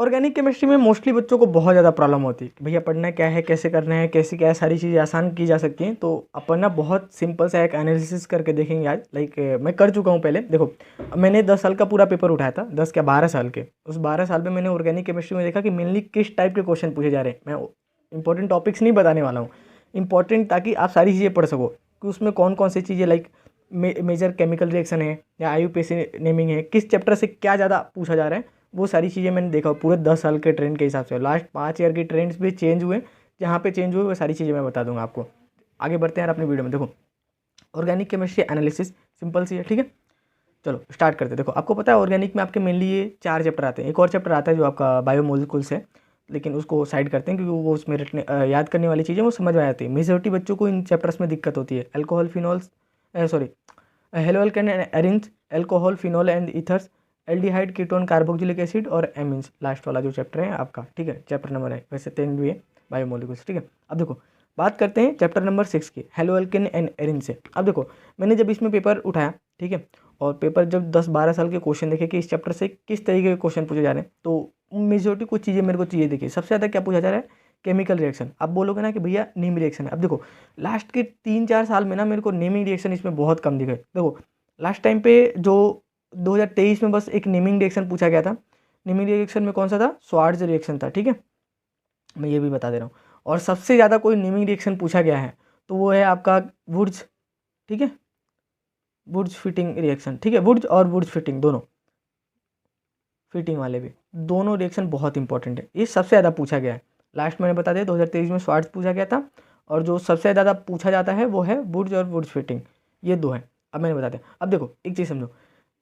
Organic chemistry में mostly बच्चों को बहुत ज़्यादा प्रॉब्लम होती है कि भैया पढ़ना क्या है, कैसे करना है, कैसे क्या है, सारी चीज़ें आसान की जा सकती हैं। तो अपन ना बहुत सिंपल सा एक एनालिसिस करके देखेंगे आज। लाइक मैं कर चुका हूँ पहले। देखो मैंने 10 साल का पूरा पेपर उठाया था, 10 क्या 12 साल के। उस 12 साल में मैंने ऑर्गेनिक केमिस्ट्री में देखा कि मेनली किस टाइप के क्वेश्चन पूछे जा रहे हैं। मैं इंपॉर्टेंट टॉपिक्स नहीं बताने वाला हूँ, इंपॉर्टेंट ताकि आप सारी चीज़ें पढ़ सको कि उसमें कौन कौन सी चीज़ें लाइक मेजर केमिकल रिएक्शन है या IUPAC नेमिंग है, किस चैप्टर से क्या ज़्यादा पूछा जा रहा है, वो सारी चीज़ें मैंने देखा पूरे 10 साल के ट्रेंड के हिसाब से। लास्ट 5 ईयर की ट्रेंड्स भी चेंज हुए, जहाँ पे चेंज हुए वो सारी चीज़ें मैं बता दूंगा आपको। आगे बढ़ते हैं यार अपनी वीडियो में। देखो ऑर्गेनिक केमिस्ट्री एनालिसिस सिंपल सी है, ठीक है। चलो स्टार्ट करते हैं। देखो आपको पता है ऑर्गेनिक में आपके मेनली ये 4 चैप्टर आते हैं। एक और चैप्टर आता है जो आपका बायोमोलिकुल्स है, लेकिन उसको साइड करते हैं क्योंकि वो उसमें याद करने वाली चीज़ें वो समझ में आती है। मेजॉरिटी बच्चों को इन चैप्टर्स में दिक्कत होती है। Alcohol phenols sorry haloalkane and arenes, alcohol phenol and ethers, aldehyde ketone carboxylic acid और एमिन्स, लास्ट वाला जो चैप्टर है आपका, ठीक है। चैप्टर नंबर है, वैसे 3 भी है बायोमोलिकुल्स, ठीक है। अब देखो बात करते हैं चैप्टर नंबर 6 की, हेलोअल्केन एंड एरिन से। अब देखो मैंने जब इसमें पेपर उठाया, ठीक है, और पेपर जब 10-12 साल के क्वेश्चन देखे कि इस चैप्टर से किस तरीके के क्वेश्चन पूछे जा रहे हैं, तो मेजोरिटी कुछ चीज़ें मेरे को चाहिए देखिए। सबसे ज़्यादा क्या पूछा जा रहा है, केमिकल रिएक्शन। आप बोलोगे ना कि भैया नेम रिएक्शन है। अब देखो लास्ट के 3-4 साल में ना मेरे को नेमिंग रिएक्शन इसमें बहुत कम दिखे। देखो लास्ट टाइम पे जो 2023 में बस एक नेमिंग रिएक्शन पूछा गया था। नेमिंग रिएक्शन में कौन सा था, स्वार्ट्ज रिएक्शन था, ठीक है, मैं ये भी बता दे रहा हूँ। और सबसे ज़्यादा कोई नेमिंग रिएक्शन पूछा गया है तो वो है आपका वुड्स, ठीक है, वुड्स फिटिंग रिएक्शन, ठीक है। वुड्स और वुड्स फिटिंग दोनों, फिटिंग वाले भी दोनों रिएक्शन बहुत इंपॉर्टेंट है। ये सबसे ज़्यादा पूछा गया है। लास्ट मैंने बता दिया 2023 में स्वार्ट्ज पूछा गया था, और जो सबसे ज़्यादा पूछा जाता है वो है वुड्स और वुड्स फिटिंग, ये दो हैं। अब मैंने बता दिया। अब देखो एक चीज़ समझो,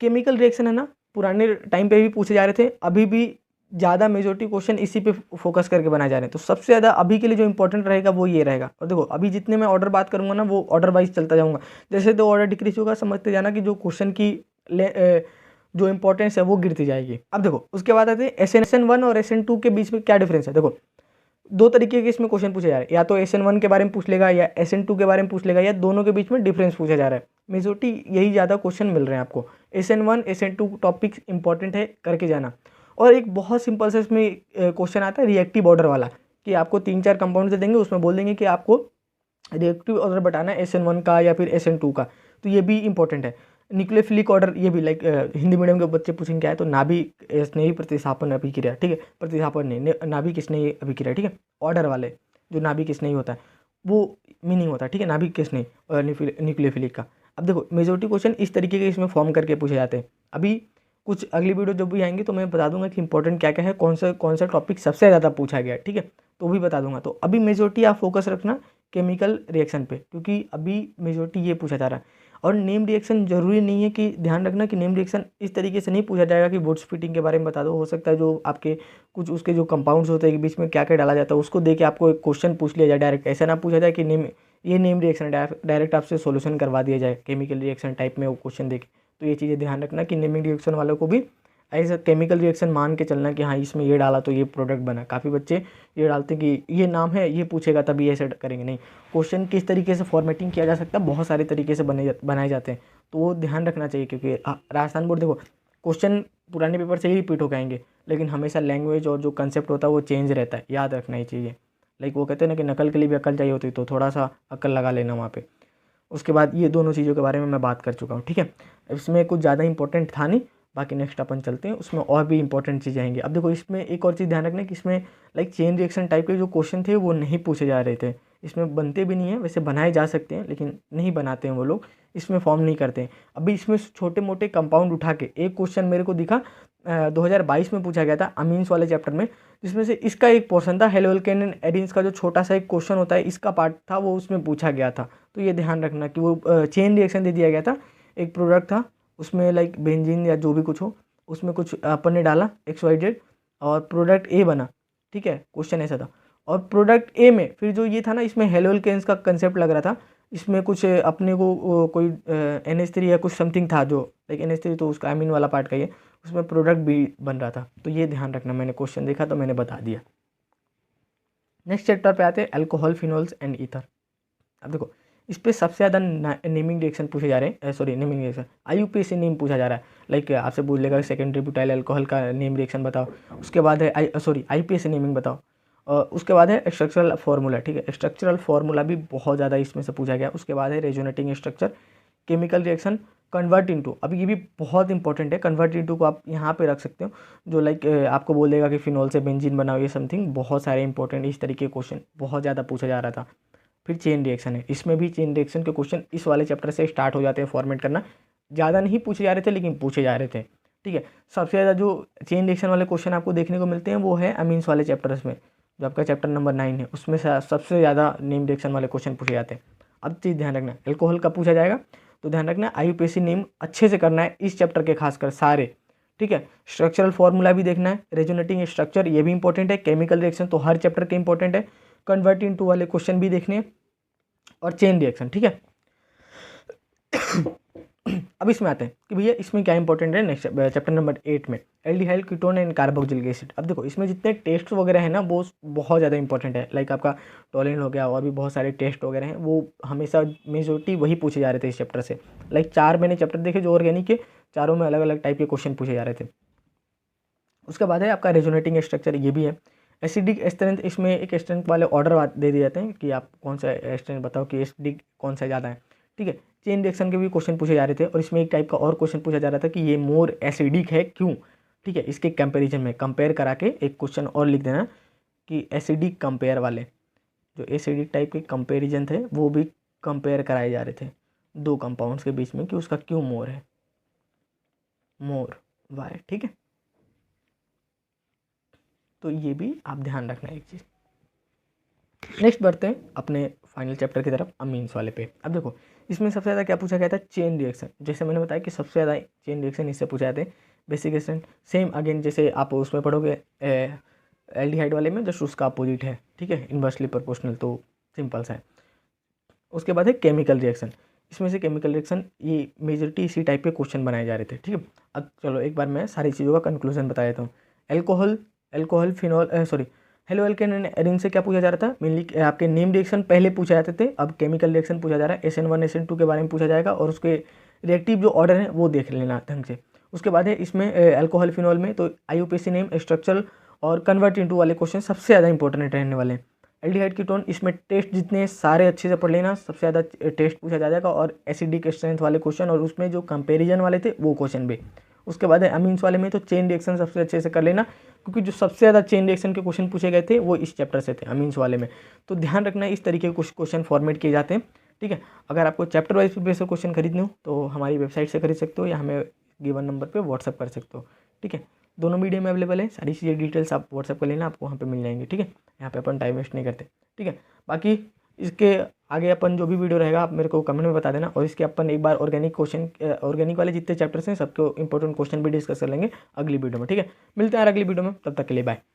केमिकल रिएक्शन है ना, पुराने टाइम पे भी पूछे जा रहे थे, अभी भी ज़्यादा मेजोरिटी क्वेश्चन इसी पे फोकस करके बनाए जा रहे हैं। तो सबसे ज़्यादा अभी के लिए जो इंपॉर्टेंट रहेगा वो ये रहेगा। और देखो अभी जितने मैं ऑर्डर बात करूंगा ना वो ऑर्डर वाइज चलता जाऊंगा। जैसे तो ऑर्डर डिक्रीज होगा समझते जाना कि जो क्वेश्चन की जो इंपॉर्टेंस है वो गिरती जाएगी। अब देखो उसके बाद आते हैं SN1 और SN2 के बीच में क्या डिफरेंस है। देखो दो तरीके के इसमें क्वेश्चन पूछे जा रहे हैं, या तो SN1 के बारे में पूछ लेगा या SN2 के बारे में पूछ लेगा, या दोनों के बीच में डिफरेंस पूछा जा रहा है। मेजोरिटी यही ज़्यादा क्वेश्चन मिल रहे हैं आपको। SN1 SN2 टॉपिक इंपॉर्टेंट है, करके जाना। और एक बहुत सिंपल सा इसमें क्वेश्चन आता है रिएक्टिव ऑर्डर वाला, कि आपको 3-4 कंपाउंड दे देंगे, उसमें बोल देंगे कि आपको रिएक्टिव ऑर्डर बताना है SN1 का या फिर SN2 का। तो ये भी इंपॉर्टेंट है। न्यूक्लियोफिलिक ऑर्डर, ये भी लाइक हिंदी मीडियम के बच्चे पूछेंगे क्या है, तो नाभिक स्नेही प्रतिस्थापन अभिक्रिया, ठीक है, प्रतिस्थापन नहीं, नाभिक स्नेही अभिक्रिया, ठीक है। ऑर्डर वाले जो नाभिक स्नेही होता है वो मीनिंग होता है, ठीक है, नाभिक स्नेही और न्यूक्लियोफिलिक का। अब देखो मेजोरिटी क्वेश्चन इस तरीके के इसमें फॉर्म करके पूछे जाते हैं। अभी कुछ अगली वीडियो जब भी आएंगे तो मैं बता दूंगा कि इंपॉर्टेंट क्या क्या है, कौन सा टॉपिक सबसे ज़्यादा पूछा गया है, ठीक है, तो भी बता दूंगा। तो अभी मेजोरिटी आप फोकस रखना केमिकल रिएक्शन पे, क्योंकि अभी मेजोरिटी ये पूछा जा रहा है। और नेम रिएक्शन जरूरी नहीं है, कि ध्यान रखना कि नेम रिएक्शन इस तरीके से नहीं पूछा जाएगा कि वुड्स फिटिंग के बारे में बता दो। हो सकता है जो आपके कुछ उसके जो कंपाउंड्स होते हैं कि बीच में क्या क्या डाला जाता है उसको देके आपको एक क्वेश्चन पूछ लिया जाए डायरेक्ट। ऐसा ना पूछा जाए कि नेम रिएक्शन डायरेक्ट आपसे सोल्यूशन करवा दिया जाए केमिकल रिएक्शन टाइप में वो क्वेश्चन देके। तो ये चीज़ें ध्यान रखना कि नेमिंग रिएक्शन वालों को भी ऐसा केमिकल रिएक्शन मान के चलना कि हाँ इसमें ये डाला तो ये प्रोडक्ट बना। काफ़ी बच्चे ये डालते हैं कि ये नाम है, ये पूछेगा तभी ऐसे करेंगे। नहीं, क्वेश्चन किस तरीके से फॉर्मेटिंग किया जा सकता है, बहुत सारे तरीके से बनाए जाते हैं, तो वो ध्यान रखना चाहिए। क्योंकि राजस्थान बोर्ड देखो क्वेश्चन पुराने पेपर से ही रिपीट होकर आएंगे, लेकिन हमेशा लैंग्वेज और जो कंसेप्ट होता है वो चेंज रहता है, याद रखना ही चाहिए। लाइक वो कहते हैं ना कि नकल के लिए भी अकल चाहिए होती है, तो थोड़ा सा अकल लगा लेना वहाँ पे। उसके बाद ये दोनों चीज़ों के बारे में मैं बात कर चुका हूँ, ठीक है। इसमें कुछ ज़्यादा इंपॉर्टेंट था नहीं, बाकी नेक्स्ट अपन चलते हैं, उसमें और भी इंपॉर्टेंट चीज़ें आएंगी। अब देखो इसमें एक और चीज़ ध्यान रखना कि इसमें लाइक चेन रिएक्शन टाइप के जो क्वेश्चन थे वो नहीं पूछे जा रहे थे। इसमें बनते भी नहीं है, वैसे बनाए जा सकते हैं लेकिन नहीं बनाते हैं वो लोग, इसमें फॉर्म नहीं करते हैं। अभी इसमें छोटे मोटे कंपाउंड उठा के एक क्वेश्चन मेरे को दिखा 2022 में पूछा गया था अमीन्स वाले चैप्टर में, जिसमें से इसका एक पोर्शन था हेलोअल्केन एंड एरिन्स का जो छोटा सा एक क्वेश्चन होता है, इसका पार्ट था वो उसमें पूछा गया था। तो ये ध्यान रखना कि वो चेन रिएक्शन दे दिया गया था। एक प्रोडक्ट था उसमें लाइक बेंजीन या जो भी कुछ हो, उसमें कुछ अपन ने डाला XYZ और प्रोडक्ट ए बना, ठीक है, क्वेश्चन ऐसा था। और प्रोडक्ट ए में फिर जो ये था ना, इसमें हेलोअल्केन्स का कंसेप्ट लग रहा था, इसमें कुछ अपने को कोई NH3 या कुछ समथिंग था, जो लाइक NH3 तो उसका अमीन वाला पार्ट का ही है, उसमें प्रोडक्ट बी बन रहा था। तो ये ध्यान रखना, मैंने क्वेश्चन देखा तो मैंने बता दिया। नेक्स्ट चैप्टर पे आते हैं अल्कोहल फिनोल्स एंड ईथर। अब देखो इस पे सबसे ज़्यादा नेमिंग रिएक्शन पूछे जा रहे हैं, sorry naming reaction IUPAC name पूछा जा रहा है। लाइक आपसे पूछ लेगा सेकेंडरी ब्यूटाइल अल्कोहल का नेम रिएक्शन बताओ, उसके बाद है IPAC नेमिंग बताओ, और उसके बाद है स्ट्रक्चरल फार्मूला। ठीक है, स्ट्रक्चरल फार्मूला भी बहुत ज़्यादा इसमें से पूछा गया। उसके बाद है resonating structure, chemical reaction, convert into. अब ये भी बहुत इंपॉर्टेंट है, कन्वर्ट इनटू को आप यहाँ पे रख सकते हो, जो लाइक आपको बोल देगा कि फिनॉल से बेंजीन बनाओ, ये समथिंग बहुत सारे इंपॉर्टेंट इस तरीके के क्वेश्चन बहुत ज़्यादा पूछा जा रहा था। फिर चेन रिएक्शन है, इसमें भी चेन रिएक्शन के क्वेश्चन इस वाले चैप्टर से स्टार्ट हो जाते हैं फॉर्मेट करना। ज़्यादा नहीं पूछे जा रहे थे लेकिन पूछे जा रहे थे। ठीक है, सबसे ज़्यादा जो चेन रिएक्शन वाले क्वेश्चन आपको देखने को मिलते हैं वो है अमीन्स वाले चैप्टर्स में, जो आपका चैप्टर नंबर 9 है, उसमें सबसे ज़्यादा नेम रिएक्शन वाले क्वेश्चन पूछे जाते हैं। अब चीज़ ध्यान रखना, एल्कोहल का पूछा जाएगा तो ध्यान रखना IUPAC नेम अच्छे से करना है इस चैप्टर के खासकर सारे। ठीक है, स्ट्रक्चरल फार्मूला भी देखना है, रेजोनेटिंग स्ट्रक्चर ये भी इंपॉर्टेंट है, केमिकल रिएक्शन तो हर चैप्टर के इंपॉर्टेंट है, कन्वर्ट इनटू वाले क्वेश्चन भी देखने हैं, और चेन रिएक्शन। ठीक है, अब इसमें आते हैं कि भैया इसमें क्या इंपॉर्टेंट है। नेक्स्ट चैप्टर नंबर 8 में aldehyde, ketone and carboxylic acid. अब देखो इसमें जितने टेस्ट वगैरह है ना वो बहुत ज़्यादा इंपॉर्टेंट है। लाइक आपका टोलिन हो गया और भी बहुत सारे टेस्ट वगैरह हैं, वो हमेशा मेजोरिटी वही पूछे जा रहे थे इस चैप्टर से। लाइक 4 मैंने चैप्टर देखे जो ऑर्गेनिक के, चारों में अलग अलग टाइप के क्वेश्चन पूछे जा रहे थे। उसके बाद है आपका रेजोनेटिंग स्ट्रक्चर, ये भी है। एसिडिक स्ट्रेंथ, इसमें एक स्ट्रेंथ वाले ऑर्डर दे दिए जाते हैं कि आप कौन सा स्ट्रेंथ बताओ कि एसिडिक कौन सा ज़्यादा है। ठीक है, चेन रिएक्शन के भी क्वेश्चन पूछे जा रहे थे, और इसमें एक टाइप का और क्वेश्चन पूछा जा रहा था कि ये मोर एसिडिक है क्यों। ठीक है, इसके कंपैरिजन में कंपेयर करा के एक क्वेश्चन और लिख देना कि एसिडिक कंपेयर वाले जो एसिडिक टाइप के कंपैरिजन थे वो भी कंपेयर कराए जा रहे थे दो कंपाउंड्स के बीच में कि उसका क्यों मोर है, मोर वाई। ठीक है, तो ये भी आप ध्यान रखना एक चीज़। नेक्स्ट बढ़ते हैं अपने फाइनल चैप्टर की तरफ, अमीन्स वाले पे। अब देखो इसमें सबसे ज़्यादा क्या पूछा गया था, चेन रिएक्शन। जैसे मैंने बताया कि सबसे ज़्यादा चेन रिएक्शन इससे पूछा जाते हैं। बेसिक रिएक्शन सेम अगेन जैसे आप उसमें पढ़ोगे एल्डिहाइड वाले में, जस्ट उसका अपोजिट है। ठीक है, इन्वर्सली प्रोपोर्शनल, तो सिंपल सा है। उसके बाद है केमिकल रिएक्शन। इसमें से केमिकल रिएक्शन ये मेजोरिटी इसी टाइप के क्वेश्चन बनाए जा रहे थे। ठीक है, अब चलो एक बार मैं सारी चीज़ों का कंक्लूजन बता देता हूँ। Alcohol phenol sorry halo alkane and arene से क्या पूछा जा रहा था, मेनली आपके नेम रिएक्शन पहले पूछा जाते थे, अब केमिकल रिएक्शन पूछा जा रहा है। SN1 SN2 के बारे में पूछा जाएगा, और उसके रिएक्टिव जो ऑर्डर है वो देख लेना ढंग से। उसके बाद है इसमें एल्कोहल फिनॉल में तो IUPAC नेम, स्ट्रक्चरल और कन्वर्ट इनटू वाले क्वेश्चन सबसे ज़्यादा इंपॉर्टेंट रहने वाले हैं। एल्डिहाइड कीटोन, इसमें टेस्ट जितने सारे अच्छे से पढ़ लेना, सबसे ज़्यादा टेस्ट पूछा जाएगा, और एसिडिक स्ट्रेंथ वाले क्वेश्चन, और उसमें जो कंपेरिजन वाले थे वो क्वेश्चन भी। उसके बाद है अमीन्स वाले में तो चेन रिएक्शन सबसे अच्छे से कर लेना, क्योंकि जो सबसे ज़्यादा चेन रिएक्शन के क्वेश्चन पूछे गए थे वो इस चैप्टर से थे अमीन्स वाले में। तो ध्यान रखना इस तरीके के कुछ क्वेश्चन फॉर्मेट किए जाते हैं। ठीक है, अगर आपको चैप्टर वाइज प्रीवियस क्वेश्चन खरीदने हो तो हमारी वेबसाइट से खरीद सकते हो, या हमें गिवन नंबर पे व्हाट्सअप कर सकते हो। ठीक है, दोनों मीडियम में अवेलेबल है, सारी चीज़ें डिटेल्स आप व्हाट्सअप कर लेना, आपको वहाँ पे मिल जाएंगे। ठीक है, यहाँ पे अपन टाइम वेस्ट नहीं करते। ठीक है, बाकी इसके आगे अपन जो भी वीडियो रहेगा आप मेरे को कमेंट में बता देना, और इसके अपन एक बार ऑर्गेनिक वाले जितने चैप्टर्स हैं सबके इंपॉर्टेंट क्वेश्चन भी डिस्कस कर लेंगे अगली वीडियो में। ठीक है, मिलते हैं अगली वीडियो में, तब तक के लिए बाय।